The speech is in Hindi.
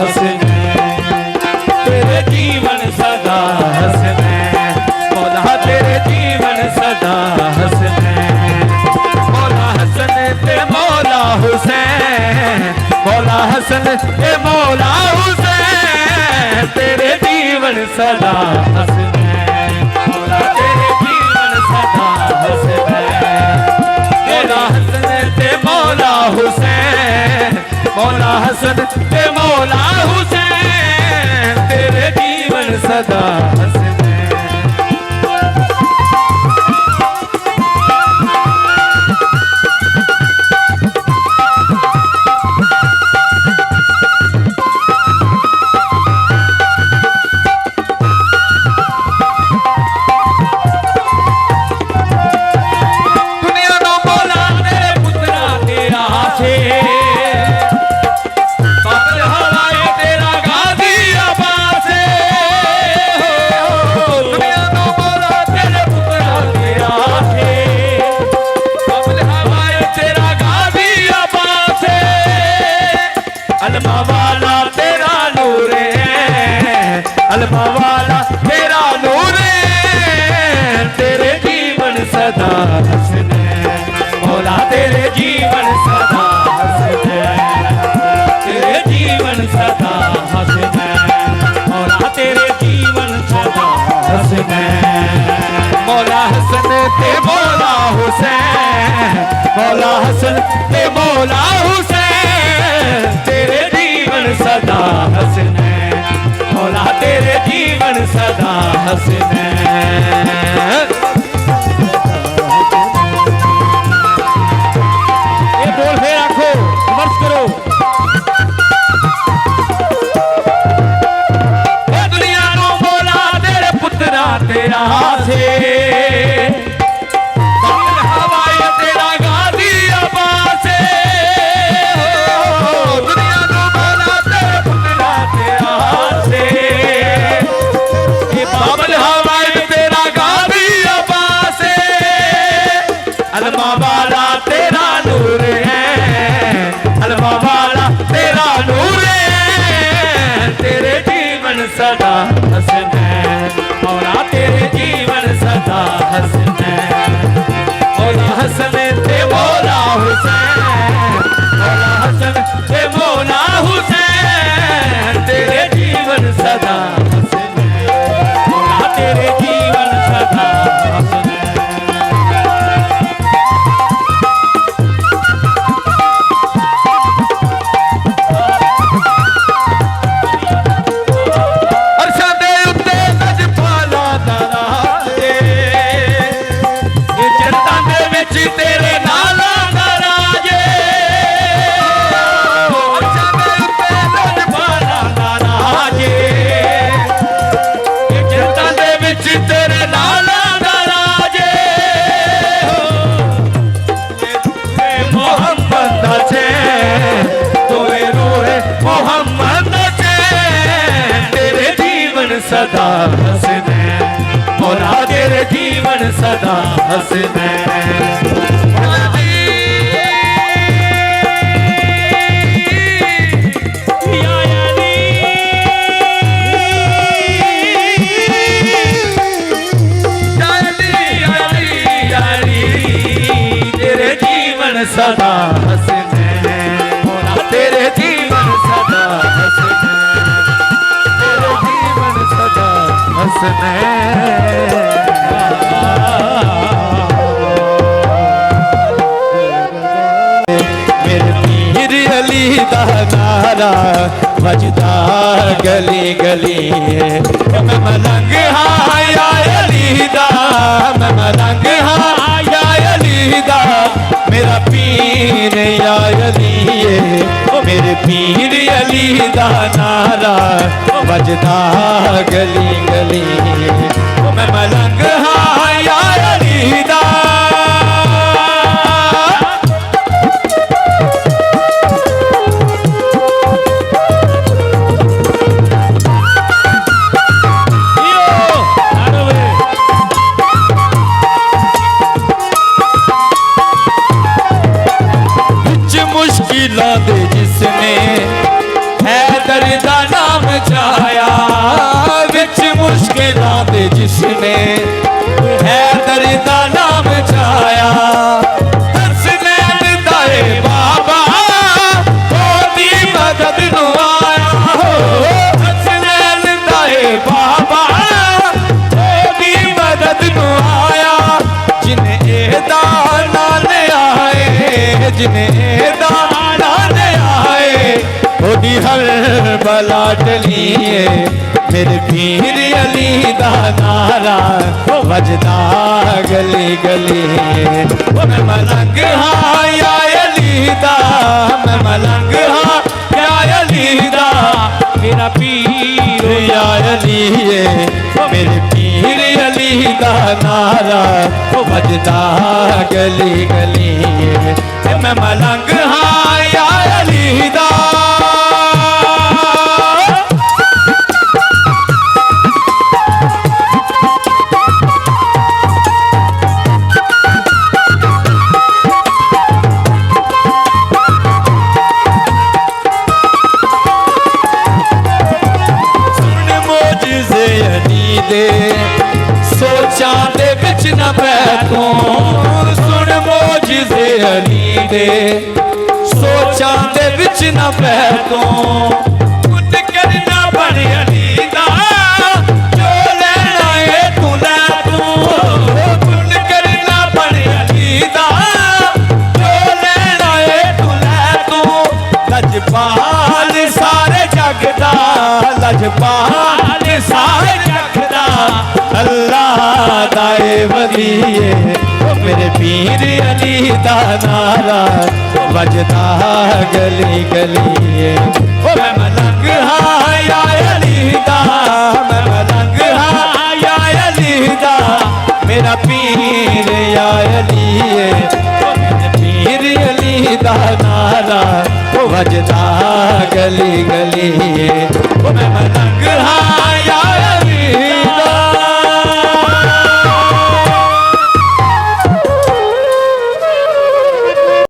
हंसने, तेरे जीवन सदा हंसने, मौला तेरे जीवन सदा हंसने, मौला हसन ते मौला हुसैन, मौला हसन ते मौला हुसैन, तेरे जीवन सदा हंसने, मौला तेरे जीवन सदा हंसने, मौला हसन ते मौला हुसैन, मौला हसन ते मौला हुसैन, तेरे जीवन सदा हंसने। अलमा वाला तेरा नूर है, अलमा वाला तेरा नूर है, तेरे जीवन सदा हंसने, मौला तेरे जीवन सदा हंसने, तेरे जीवन सदा हंसने, मौला तेरे जीवन सदा हंसने, मौला हसन ते मौला हुसैन, मौला हसन ते मौला हुसैन, तेरे जीवन सदा हंसने, मौला तेरे जीवन सदा हंसने। ये बोल फिर आंखों वर्ष करो। दुनिया नो मौला तेरे पुत्रा तेरा से, अलमा वाला तेरा नूर है, अलमा वाला तेरा नूर है, तेरे जीवन सदा हंसने, मौला तेरे जीवन सदा हंसने, मौला हसन ते मौला हुसैन, मौला हसन ते मौला हुसैन, तेरे जीवन सदा हंसने, मौला तेरे जीवन सदा हंसने। तेरे नाला दा राजे, बाला दा राजे, जन्नतां दे विच तेरे नाला दा राजे, मोहम्मद दा चैन, तोए रोए मोहम्मद दा चैन, तेरे जीवन सदा हंसने, मौला तेरे जीवन सदा हंसने। सदा हंसने, मौला तेरे जीवन सदा हंसने, तेरे जीवन सदा हंसने। मेरे पीर अली दा नारा बजदा गली गली, मैं मलंग हाँ या अली दा, मैं मलंग हाँ या अली दा, मेरा पीर या अली है, मेरे पीर अली दा नारा बजदा गली गली, मैं मलंग हाँ या अली दा। मुश्किलां दे जिसने है दर्द दा नाम जाया विच मुश्किलां दे जिसने हैदर दा नाम जाया हसनैन दाए बाबा ओदी मदद नु आया हसनैन दाए बाबा ओदी मदद नु आया जिन्हें एदा नाल आए जिन्हें एदा नाल आए ओदी हर बला टलिए मेरे पीर अली दा नारा वजदा गली गली मैं मलंग हाँ या अली दा मैं मलंग हाँ या अली दा मेरा पीर या अली मेरे पीर अली दा नारा वजदा गली गली मैं मलंग हाँ या अली दा सोचां दे विच न बैठूं सुन मौजज़े अली दे सोचां दे विच न बैठूं कुछ करना बन अली दा जो लेना है तू लै तू कुछ करना बन अली दा जो लेना है तू लै तू लजपाल सारे जग दा लजपाल सारे जग दा अल्लाह दाए वलिए मेरे पीर अली दा नारा वजदा गली गली मैं मलंग हाँ या अली दा मैं मलंग हाँ या अली दा मेरा पीर या अली मेरे पीर अली दा नारा वजदा गली गली मैं